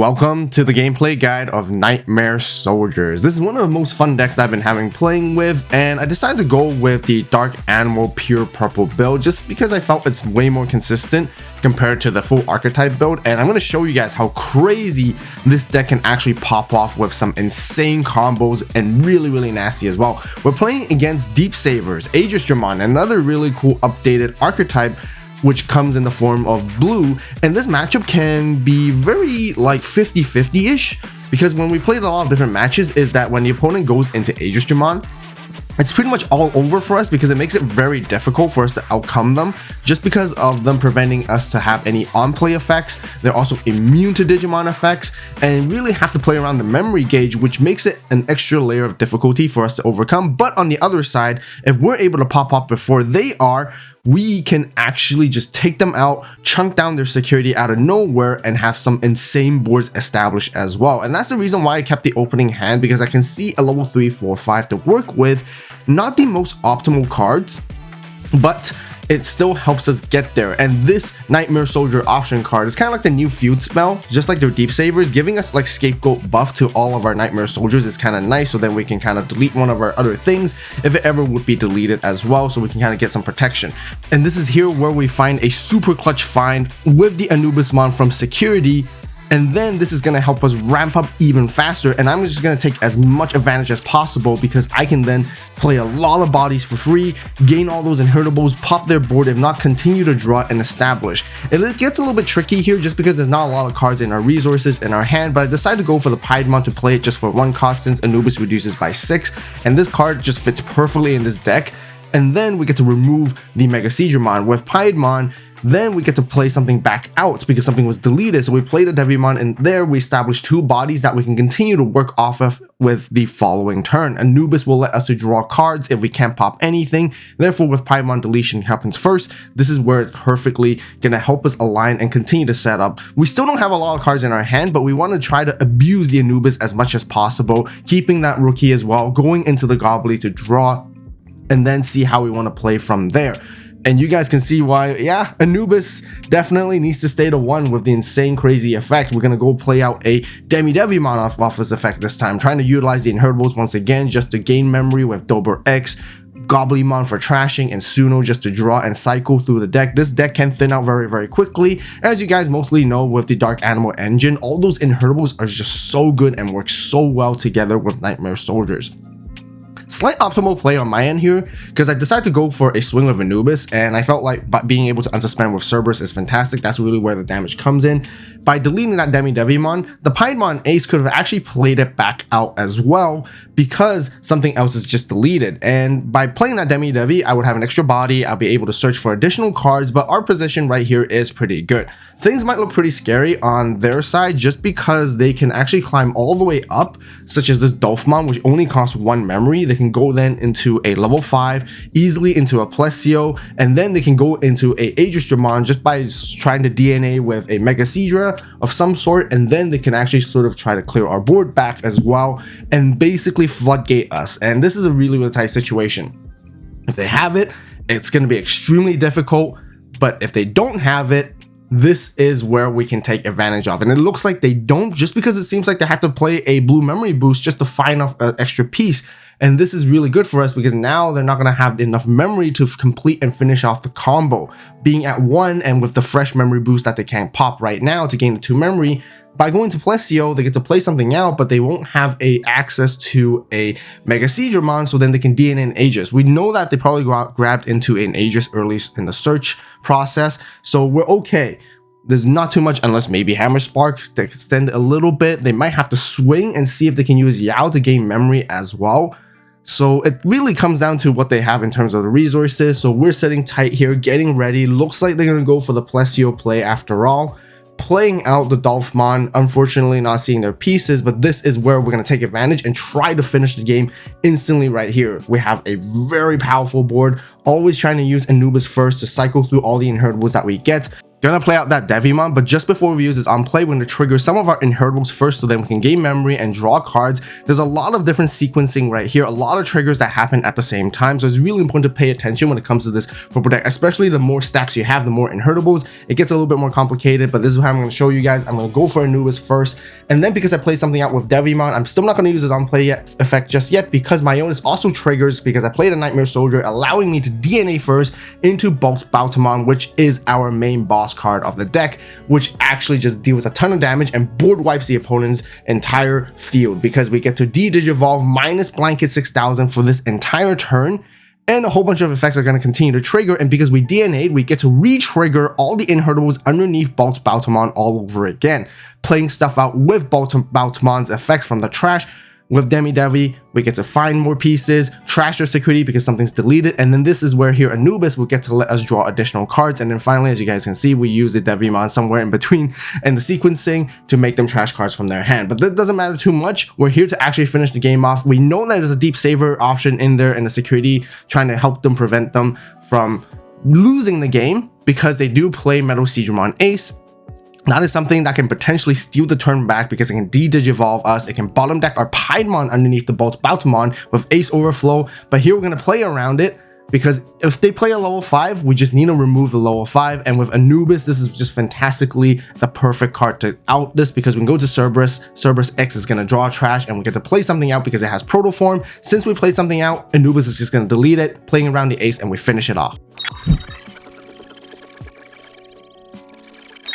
Welcome to the gameplay guide of Nightmare Soldiers. This is one of the most fun decks I've been having playing with, and I decided to go with the Dark Animal Pure Purple build just because I felt it's way more consistent compared to the full archetype build, and I'm going to show you guys how crazy this deck can actually pop off with some insane combos and really nasty as well. We're playing against Deep Savers, Digimon, another really cool updated archetype which comes in the form of blue, and this matchup can be very like 50-50-ish, because when we played a lot of different matches is that when the opponent goes into Digimon, it's pretty much all over for us because it makes it very difficult for us to outcome them just because of them preventing us to have any on-play effects. They're also immune to Digimon effects and really have to play around the memory gauge, which makes it an extra layer of difficulty for us to overcome. But on the other side, if we're able to pop up before they are, we can actually just take them out, chunk down their security out of nowhere, and have some insane boards established as well. And that's the reason why I kept the opening hand, because I can see a level 3, 4, 5 to work with. Not the most optimal cards, but it still helps us get there. And this Nightmare Soldier option card is kind of like the new feud spell, just like their Deep Savers, giving us like scapegoat buff to all of our Nightmare Soldiers is kind of nice, so then we can kind of delete one of our other things if it ever would be deleted as well, so we can kind of get some protection. And this is here where we find a super clutch find with the Anubismon from security. And then this is going to help us ramp up even faster, and I'm just going to take as much advantage as possible because I can then play a lot of bodies for free, gain all those inheritables, pop their board, if not continue to draw and establish. It gets a little bit tricky here just because there's not a lot of cards in our resources in our hand, but I decided to go for the pidemon to play it just for 1 cost since Anubis reduces by 6, and this card just fits perfectly in this deck. And then we get to remove the Megaseedramon with pidemon. Then we get to play something back out because something was deleted. So we played a Devimon, and there we established 2 bodies that we can continue to work off of with the following turn. Anubis will let us to draw cards if we can't pop anything. Therefore, with pidemon deletion happens first, this is where it's perfectly going to help us align and continue to set up. We still don't have a lot of cards in our hand, but we want to try to abuse the Anubis as much as possible, keeping that rookie as well, going into the Gobbly to draw, and then see how we want to play from there. And you guys can see why, yeah, Anubis definitely needs to stay to 1 with the insane crazy effect. We're going to go play out a Devimon off this effect this time, trying to utilize the inheritables once again just to gain memory with Dober X, Goblimon for trashing, and Suno just to draw and cycle through the deck. This deck can thin out very quickly. As you guys mostly know with the Dark Animal engine, all those inheritables are just so good and work so well together with Nightmare Soldiers. Slight optimal play on my end here because I decided to go for a swing with Anubis, and I felt like being able to unsuspend with Cerberus is fantastic. That's really where the damage comes in. By deleting that Devimon, the pidemon ace could have actually played it back out as well because something else is just deleted. And by playing that Devi, I would have an extra body. I'll be able to search for additional cards, but our position right here is pretty good. Things might look pretty scary on their side just because they can actually climb all the way up, such as this Dolphmon, which only costs 1 memory. They can go then into a level 5, easily into a Plesio, and then they can go into a Digimon just by trying to DNA with a Megaseedra of some sort, and then they can actually sort of try to clear our board back as well and basically floodgate us. And this is a really tight situation. If they have it, it's going to be extremely difficult, but if they don't have it, this is where we can take advantage of. And it looks like they don't, just because it seems like they have to play a blue memory boost just to find off an extra piece. And this is really good for us because now they're not going to have enough memory to complete and finish off the combo. Being at 1 and with the fresh memory boost that they can't pop right now to gain the 2 memory, by going to Plesio, they get to play something out, but they won't have access to a Megaseedramon, so then they can DNA an Aegis. We know that they probably grabbed into an Aegis early in the search process, so we're okay. There's not too much unless maybe Hammer Spark to extend a little bit. They might have to swing and see if they can use Yao to gain memory as well. So it really comes down to what they have in terms of the resources. So we're sitting tight here, getting ready. Looks like they're going to go for the Plesio play after all. Playing out the Dolphmon, unfortunately not seeing their pieces, but this is where we're going to take advantage and try to finish the game instantly right here. We have a very powerful board, always trying to use Anubis first to cycle through all the inheritables that we get. Gonna play out that Digimon, but just before we use this on play, we're gonna trigger some of our inheritables first so then we can gain memory and draw cards. There's a lot of different sequencing right here, a lot of triggers that happen at the same time, so it's really important to pay attention when it comes to this purple deck, especially the more stacks you have, the more inheritables. It gets a little bit more complicated, but this is how I'm gonna show you guys. I'm gonna go for Anubis first, and then because I played something out with Digimon, I'm still not gonna use this on play effect just yet because Myotis also triggers because I played a Nightmare Soldier, allowing me to DNA first into Boltboutamon, which is our main boss card of the deck, which actually just deals a ton of damage and board wipes the opponent's entire field because we get to de-digivolve minus blanket 6000 for this entire turn, and a whole bunch of effects are going to continue to trigger, and because we DNA'd, we get to re-trigger all the inheritables underneath Boltboutamon all over again, playing stuff out with Boltboutamon's effects from the trash. With Demi-Devi, we get to find more pieces, trash their security because something's deleted, and then this is where here Anubis will get to let us draw additional cards, and then finally, as you guys can see, we use the Digimon somewhere in between and the sequencing to make them trash cards from their hand. But that doesn't matter too much. We're here to actually finish the game off. We know that there's a Deep Saver option in there and the security trying to help them prevent them from losing the game because they do play Metal Seedramon Ace. That is something that can potentially steal the turn back because it can de-digivolve us. It can bottom deck our pidemon underneath the Boltboutamon with Ace Overflow. But here we're going to play around it because if they play a level 5, we just need to remove the level 5. And with Anubis, this is just fantastically the perfect card to out this because we can go to Cerberus. Cerberus X is going to draw trash and we get to play something out because it has Protoform. Since we played something out, Anubis is just going to delete it, playing around the Ace, and we finish it off.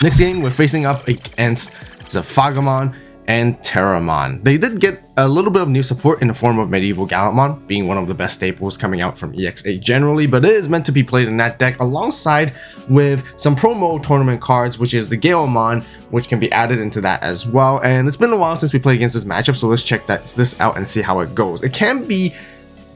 Next game, we're facing up against Scapegaot and Terramon. They did get a little bit of new support in the form of Medieval Gallantmon, being one of the best staples coming out from EX8 generally, but it is meant to be played in that deck alongside with some promo tournament cards, which is the Gaomon, which can be added into that as well. And it's been a while since we played against this matchup, so let's check this out and see how it goes. It can be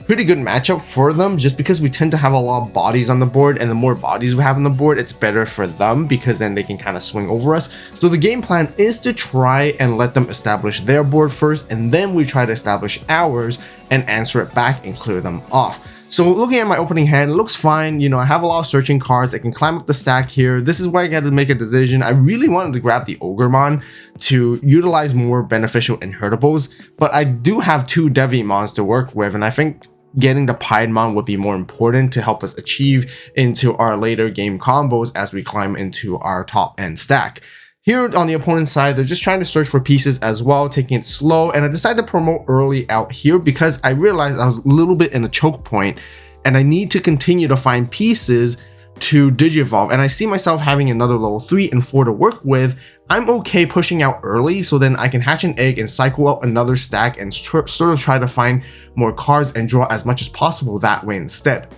pretty good matchup for them just because we tend to have a lot of bodies on the board, and the more bodies we have on the board, it's better for them because then they can kind of swing over us. So the game plan is to try and let them establish their board first, and then we try to establish ours and answer it back and clear them off. So looking at my opening hand, it looks fine. You know, I have a lot of searching cards. I can climb up the stack here. This is where I got to make a decision. I really wanted to grab the Ogremon to utilize more beneficial inheritables, but I do have 2 Digimons to work with, and I think getting the Pidemon would be more important to help us achieve into our later game combos as we climb into our top end stack. Here on the opponent's side, they're just trying to search for pieces as well, taking it slow, and I decided to promote early out here because I realized I was a little bit in a choke point and I need to continue to find pieces to Digivolve, and I see myself having another level 3 and 4 to work with. I'm okay pushing out early so then I can hatch an egg and cycle out another stack and sort of try to find more cards and draw as much as possible that way instead.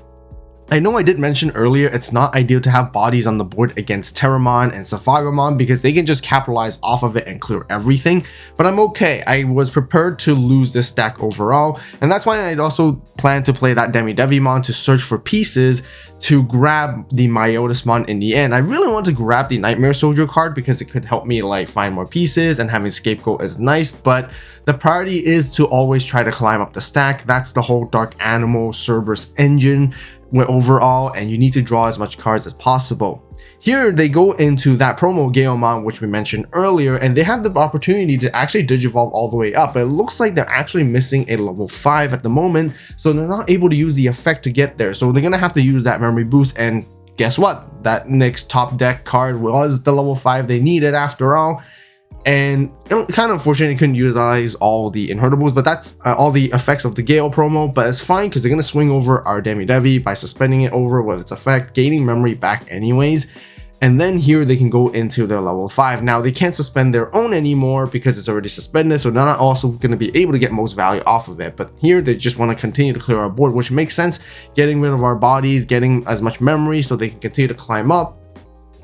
I know I did mention earlier it's not ideal to have bodies on the board against Terramon and Scapegaot because they can just capitalize off of it and clear everything, but I'm okay. I was prepared to lose this stack overall, and that's why I also plan to play that Demi-Devimon to search for pieces to grab the Myotismon in the end. I really want to grab the Nightmare Soldier card because it could help me like find more pieces, and having Scapegoat is nice, but the priority is to always try to climb up the stack. That's the whole Dark Animal Cerberus engine overall, and you need to draw as much cards as possible. Here they go into that promo Gaomon, which we mentioned earlier, and they have the opportunity to actually Digivolve all the way up, but it looks like they're actually missing a level 5 at the moment, so they're not able to use the effect to get there. So they're gonna have to use that memory boost, and guess what? That next top deck card was the level 5 they needed after all. And kind of unfortunate, couldn't utilize all the inheritables, but that's all the effects of the Gale promo, but it's fine because they're going to swing over our Demi-Devi by suspending it over with its effect, gaining memory back anyways. And then here they can go into their level 5. Now they can't suspend their own anymore because it's already suspended, so they're not also going to be able to get most value off of it. But here they just want to continue to clear our board, which makes sense, getting rid of our bodies, getting as much memory so they can continue to climb up.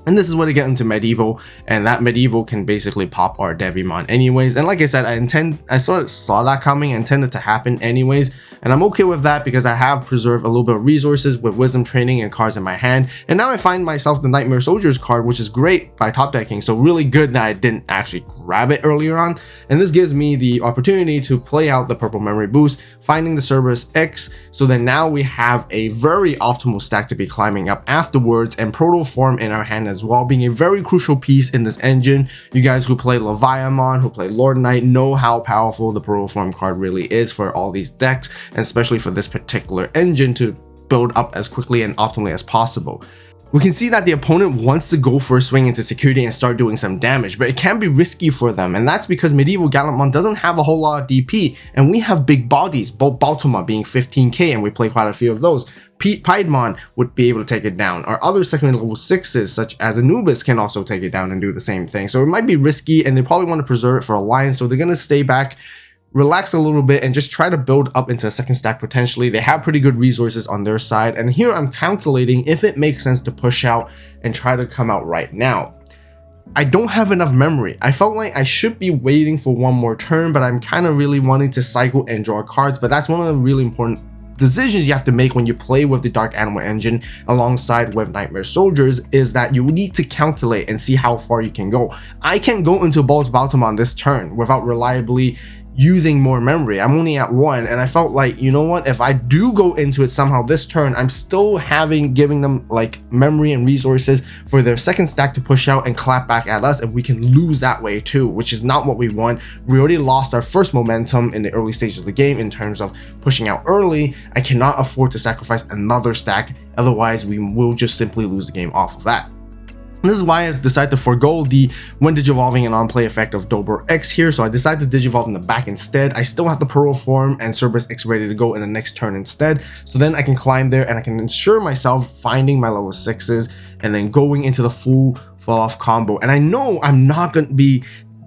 And this is where they get into Medieval, and that Medieval can basically pop our Digimon anyways. And like I said, I sort of saw that coming, intended to happen anyways, and I'm okay with that because I have preserved a little bit of resources with Wisdom Training and cards in my hand. And now I find myself the Nightmare Soldiers card, which is great by top decking, so really good that I didn't actually grab it earlier on. And this gives me the opportunity to play out the purple memory boost, finding the Cerberus X, so then now we have a very optimal stack to be climbing up afterwards, and Proto Form in our hand as as well, being a very crucial piece in this engine. You guys who play Leviathan, who play Lord Knight, know how powerful the Protoform card really is for all these decks, and especially for this particular engine to build up as quickly and optimally as possible. We can see that the opponent wants to go for a swing into security and start doing some damage, but it can be risky for them, and that's because Medieval Gallantmon doesn't have a whole lot of DP, and we have big bodies, Boltboutamon being 15k, and we play quite a few of those. Pidemon would be able to take it down. Our other secondary level 6s, such as Anubis, can also take it down and do the same thing. So it might be risky, and they probably want to preserve it for Alliance, so they're going to stay back, relax a little bit, and just try to build up into a second stack potentially. They have pretty good resources on their side, and here I'm calculating if it makes sense to push out and try to come out right now. I don't have enough memory. I felt like I should be waiting for one more turn, but I'm kind of really wanting to cycle and draw cards, but that's one of the really important decisions you have to make when you play with the Dark Animal engine alongside with Nightmare Soldiers, is that you need to calculate and see how far you can go. I can't go into Boltboutamon this turn without reliably using more memory. I'm only at 1, and I felt like, you know what, if I do go into it somehow this turn, I'm still giving them like memory and resources for their second stack to push out and clap back at us, and we can lose that way too, which is not what we want. We already lost our first momentum in the early stages of the game in terms of pushing out early. I cannot afford to sacrifice another stack, otherwise we will just simply lose the game off of that. This is why I decided to forego the when digivolving and on-play effect of Dober X here, so I decided to digivolve in the back instead. I still have the Protoform and Cerberus X ready to go in the next turn instead, so then I can climb there and I can ensure myself finding my level 6s and then going into the full fall-off combo. And I know I'm not going to be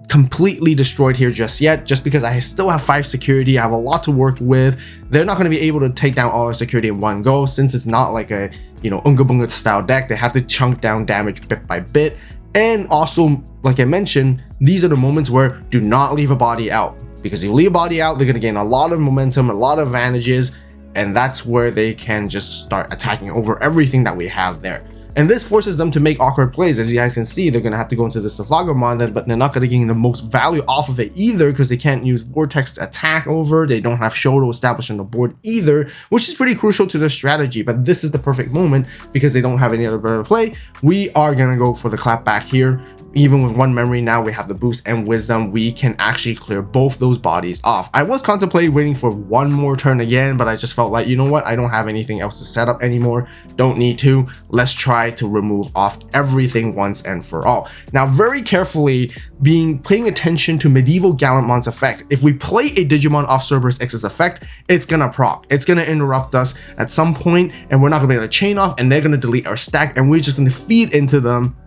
completely destroyed here just yet, just because I still have 5 security. I have a lot to work with. They're not going to be able to take down all our security in one go, since it's not like a, you know, Unga Bunga style deck. They have to chunk down damage bit by bit. And also, like I mentioned, these are the moments where do not leave a body out, because if you leave a body out, they're going to gain a lot of momentum, a lot of advantages, and that's where they can just start attacking over everything that we have there. And this forces them to make awkward plays. As you guys can see, they're going to have to go into the Savagamon, but they're not going to gain the most value off of it either, because they can't use Vortex to attack over. They don't have Shoto established on the board either, which is pretty crucial to their strategy. But this is the perfect moment, because they don't have any other better play. We are going to go for the clap back here. Even with 1 memory now, we have the boost and wisdom. We can actually clear both those bodies off. I was contemplating waiting for 1 more turn again, but I just felt like, you know what, I don't have anything else to set up anymore. Don't need to. Let's try to remove off everything once and for all. Now, very carefully paying attention to Medieval Gallantmon's effect. If we play a Digimon off Cerberus X's effect, it's gonna proc. It's gonna interrupt us at some point, and we're not gonna be able to chain off, and they're gonna delete our stack, and we're just gonna feed into them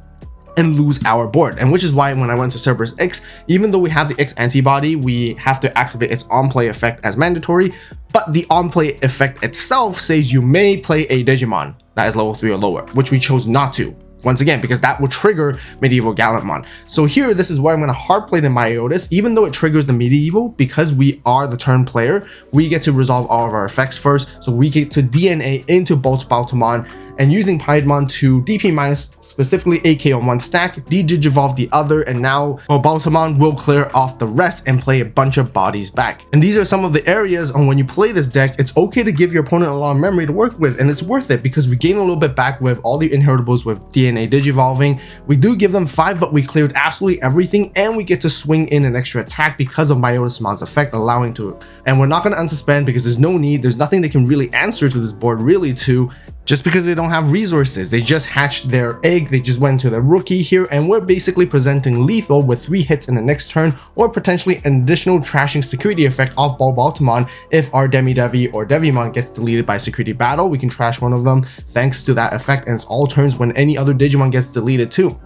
and lose our board. And which is why when I went to Cerberus X, even though we have the X antibody, we have to activate its on-play effect as mandatory, but the on-play effect itself says you may play a Digimon that is level 3 or lower, which we chose not to. Once again, because that will trigger Medieval Gallantmon. So here, this is why I'm going to hard play the Myotis, even though it triggers the Medieval, because we are the turn player, we get to resolve all of our effects first, so we get to DNA into Boltboutamon, and using Pidemon to DP minus specifically AK on 1 stack, de-digivolve the other, and now Boltboutamon will clear off the rest and play a bunch of bodies back. And these are some of the areas on when you play this deck, it's okay to give your opponent a lot of memory to work with, and it's worth it because we gain a little bit back with all the inheritables with DNA digivolving. We do give them 5, but we cleared absolutely everything, and we get to swing in an extra attack because of Myotismon's effect, allowing to, and we're not going to unsuspend because there's no need, there's nothing they can really answer to this board really to, just because they don't have resources. They just hatched their egg, they just went to the rookie here, and we're basically presenting lethal with 3 hits in the next turn, or potentially an additional trashing security effect off Boltboutamon. If our Demi-Devi or Devimon gets deleted by security battle, we can trash one of them thanks to that effect, and it's all turns when any other Digimon gets deleted too.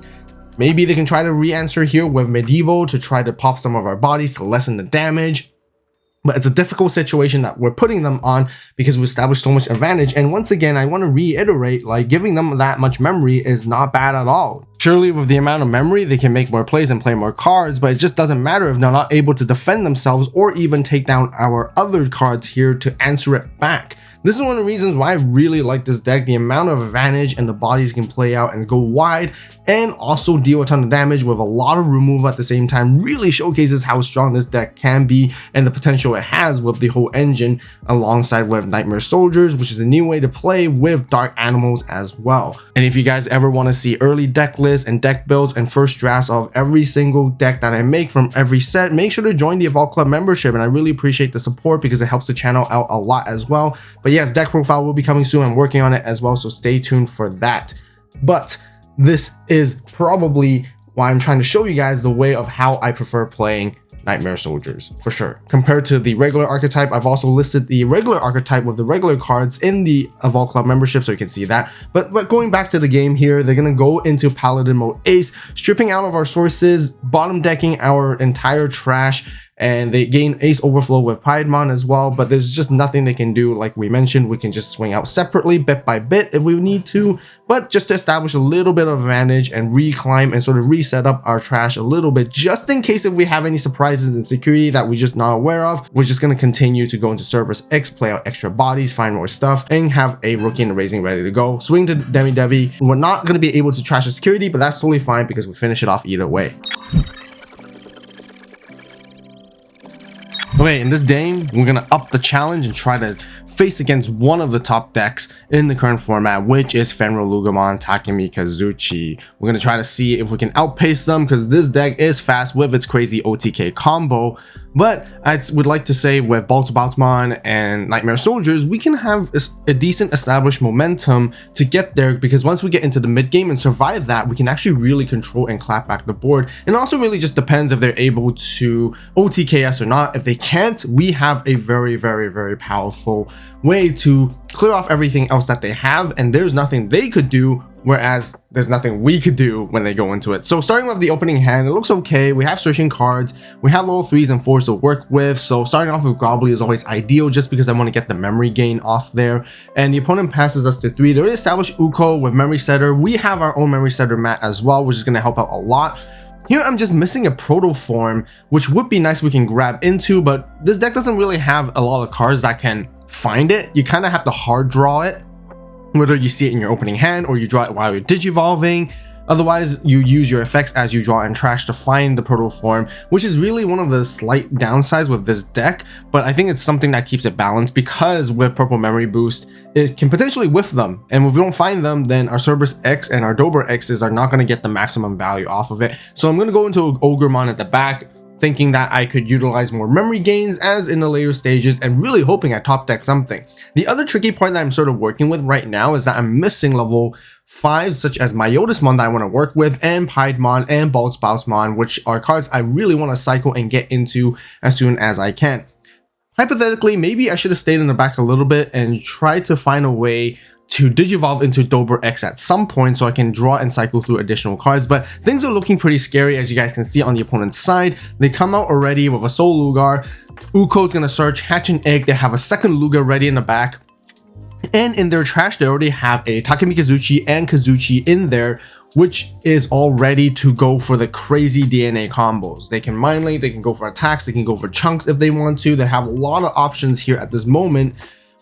Maybe they can try to re-answer here with Medieval to try to pop some of our bodies to lessen the damage. But it's a difficult situation that we're putting them on because we established so much advantage. And once again, I want to reiterate, like, giving them that much memory is not bad at all. Surely with the amount of memory, they can make more plays and play more cards, but it just doesn't matter if they're not able to defend themselves or even take down our other cards here to answer it back. This is one of the reasons why I really like this deck. The amount of advantage and the bodies can play out and go wide and also deal a ton of damage with a lot of removal at the same time really showcases how strong this deck can be and the potential it has with the whole engine, alongside with Nightmare Soldiers, which is a new way to play with dark animals as well. And if you guys ever want to see early deck lists and deck builds and first drafts of every single deck that I make from every set, make sure to join the AVAULT Club membership, and I really appreciate the support because it helps the channel out a lot as well. But yes, deck profile will be coming soon. I'm working on it as well, so stay tuned for that. But this is probably why I'm trying to show you guys the way of how I prefer playing Nightmare Soldiers, for sure. Compared to the regular archetype, I've also listed the regular archetype with the regular cards in the AVAULT Club membership, so you can see that. But going back to the game here, they're going to go into Paladin mode Ace, stripping out of our sources, bottom decking our entire trash, and they gain Ace Overflow with pidemon as well, but there's just nothing they can do. Like we mentioned, we can just swing out separately bit by bit if we need to, but just to establish a little bit of advantage and reclimb and sort of reset up our trash a little bit, just in case if we have any surprises in security that we're just not aware of. We're just going to continue to go into Cerberus X, play out extra bodies, find more stuff, and have a Rookie and a Raising ready to go. Swing to Demi-Devi. We're not going to be able to trash the security, but that's totally fine because we finish it off either way. Okay, in this game, we're gonna up the challenge and try to face against one of the top decks in the current format, which is Fenrir-Lugamon Takemi-Kazuchi. We're gonna try to see if we can outpace them because this deck is fast with its crazy OTK combo. But I would like to say with Boltboutamon and Nightmare Soldiers, we can have a decent established momentum to get there, because once we get into the mid game and survive that, we can actually really control and clap back the board. And it also really just depends if they're able to OTK us or not. If they can't, we have a very, very, very powerful way to clear off everything else that they have, and there's nothing they could do, whereas there's nothing we could do when they go into it. So starting with the opening hand, it looks okay. We have searching cards, we have level 3s and 4s to work with, so starting off with Gobbly is always ideal just because I want to get the memory gain off there. And the opponent passes us to 3. They already established Uko with Memory Setter. We have our own Memory Setter mat as well, which is going to help out a lot. Here I'm just missing a proto form, which would be nice we can grab into, but this deck doesn't really have a lot of cards that can find it. You kind of have to hard draw it, whether you see it in your opening hand or you draw it while you're digivolving. Otherwise, you use your effects as you draw and trash to find the proto form, which is really one of the slight downsides with this deck, but I think it's something that keeps it balanced, because with Purple Memory Boost, it can potentially whiff them, and if we don't find them, then our Cerberus X and our Dober X's are not going to get the maximum value off of it. So I'm going to go into Ogremon at the back, thinking that I could utilize more memory gains as in the later stages, and really hoping I top deck something. The other tricky part that I'm sort of working with right now is that I'm missing level 5s such as Myotismon that I want to work with, and Pidemon and Boltboutamon, which are cards I really want to cycle and get into as soon as I can. Hypothetically, maybe I should have stayed in the back a little bit and tried to find a way to digivolve into Dober X at some point so I can draw and cycle through additional cards, but things are looking pretty scary, as you guys can see on the opponent's side. They come out already with a Soul Lugar. Uko's gonna search, hatch an egg. They have a second Lugar ready in the back, and in their trash they already have a Takemi-Kazuchi and Kazuchi in there, which is all ready to go for the crazy DNA combos. They can Mind Link, they can go for attacks, they can go for chunks if they want to. They have a lot of options here at this moment,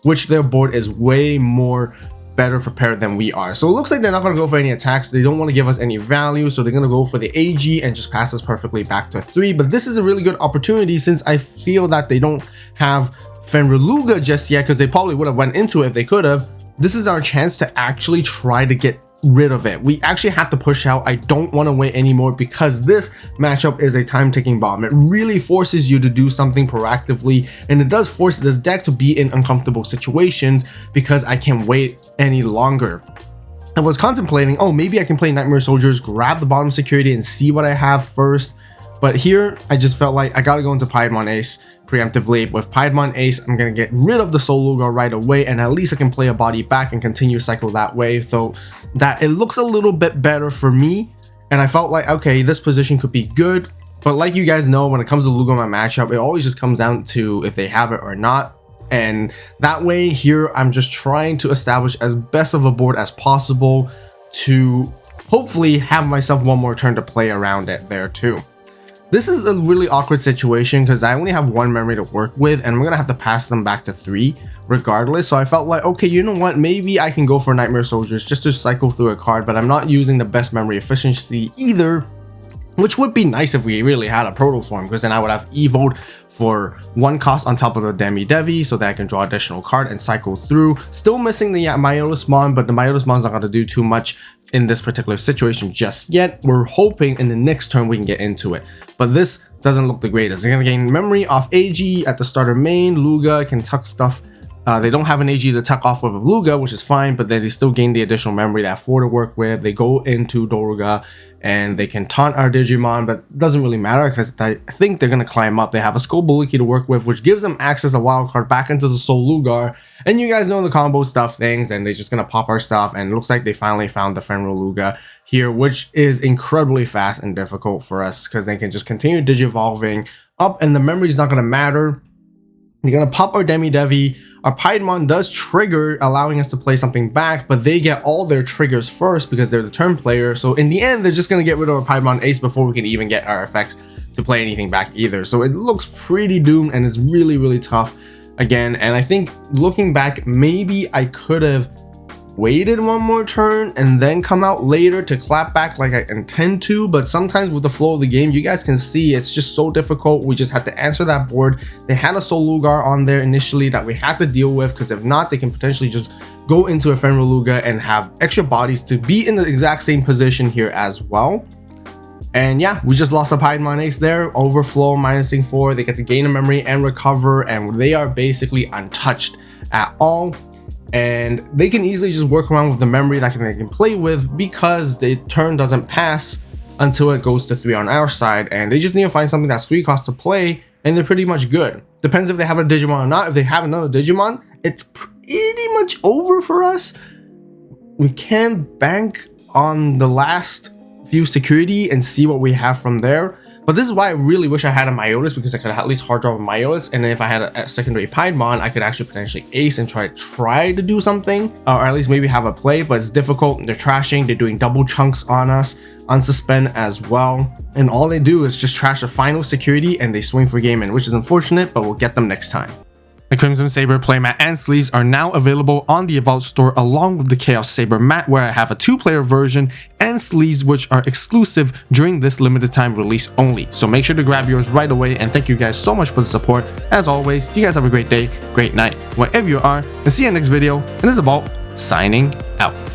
which their board is way more better prepared than we are. So it looks like they're not going to go for any attacks. They don't want to give us any value, so they're going to go for the AG and just pass us perfectly back to 3. But this is a really good opportunity, since I feel that they don't have Fenrir-Luga just yet, because they probably would have went into it if they could have. This is our chance to actually try to get rid of it. We actually have to push out. I don't want to wait anymore, because this matchup is a time-ticking bomb. It really forces you to do something proactively, and it does force this deck to be in uncomfortable situations, because I can't wait any longer. I was contemplating, oh, maybe I can play Nightmare Soldiers, grab the bottom security and see what I have first, but here I just felt like I gotta go into Pidemon Ace preemptively. With Pidemon Ace, I'm gonna get rid of the Soul Lugar right away, and at least I can play a body back and continue cycle that way, so that it looks a little bit better for me. And I felt like, okay, this position could be good, but like you guys know, when it comes to Lugamon matchup, it always just comes down to if they have it or not. And that way here, I'm just trying to establish as best of a board as possible to hopefully have myself one more turn to play around it there too. This is a really awkward situation because I only have 1 memory to work with and I'm gonna have to pass them back to 3 regardless. So I felt like, okay, you know what, maybe I can go for Nightmare Soldiers just to cycle through a card, but I'm not using the best memory efficiency either, which would be nice if we really had a proto form, because then I would have evoed for 1 cost on top of the Demi-Devi so that I can draw additional card and cycle through. Still missing the Myotismon, but the Myotismon's not going to do too much in this particular situation just yet. We're hoping in the next turn we can get into it, but this doesn't look the greatest. They're going to gain memory off AG at the starter main. Luga can tuck stuff. They don't have an AG to tuck off of Luga, which is fine, but then they still gain the additional memory. They have 4 to work with. They go into Doruga and they can taunt our Digimon, but it doesn't really matter because I think they're going to climb up. They have a Skullbuliki to work with, which gives them access a wild card back into the Soul Lugar. And you guys know the combo stuff things, and they're just going to pop our stuff. And it looks like they finally found the Fenrir Luga here, which is incredibly fast and difficult for us because they can just continue Digivolving up and the memory is not going to matter. They're going to pop our Demi-Devi. Our pidemon does trigger, allowing us to play something back, but they get all their triggers first because they're the turn player. So in the end, they're just going to get rid of our pidemon ace before we can even get our effects to play anything back either. So it looks pretty doomed and it's really, really tough again. And I think looking back, maybe I could have waited 1 more turn and then come out later to clap back like I intend to, but sometimes with the flow of the game, you guys can see it's just so difficult. We just had to answer that board. They had a Soul Lugar on there initially that we had to deal with, because if not, they can potentially just go into a Fenrir Luga and have extra bodies to be in the exact same position here as well. And yeah, we just lost a Pidemon ace there. Overflow minusing 4. They get to gain a memory and recover, and they are basically untouched at all. And they can easily just work around with the memory that they can play with, because the turn doesn't pass until it goes to 3 on our side, and they just need to find something that's 3 cost to play, and they're pretty much good. Depends if they have a Digimon or not. If they have another Digimon, it's pretty much over for us. We can bank on the last few security and see what we have from there. But this is why I really wish I had a Myotis, because I could at least hard draw a Myotis, and then if I had a secondary Pidemon, I could actually potentially ace and try to do something, or at least maybe have a play. But it's difficult. They're trashing. They're doing double chunks on us, unsuspend as well, and all they do is just trash the final security and they swing for game in, which is unfortunate, but we'll get them next time. The Crimson Saber playmat and sleeves are now available on the AVAULT store, along with the Chaos Saber mat, where I have a 2-player version, and sleeves which are exclusive during this limited time release only. So make sure to grab yours right away, and thank you guys so much for the support. As always, you guys have a great day, great night, wherever you are, and see you in the next video. And this is AVAULT signing out.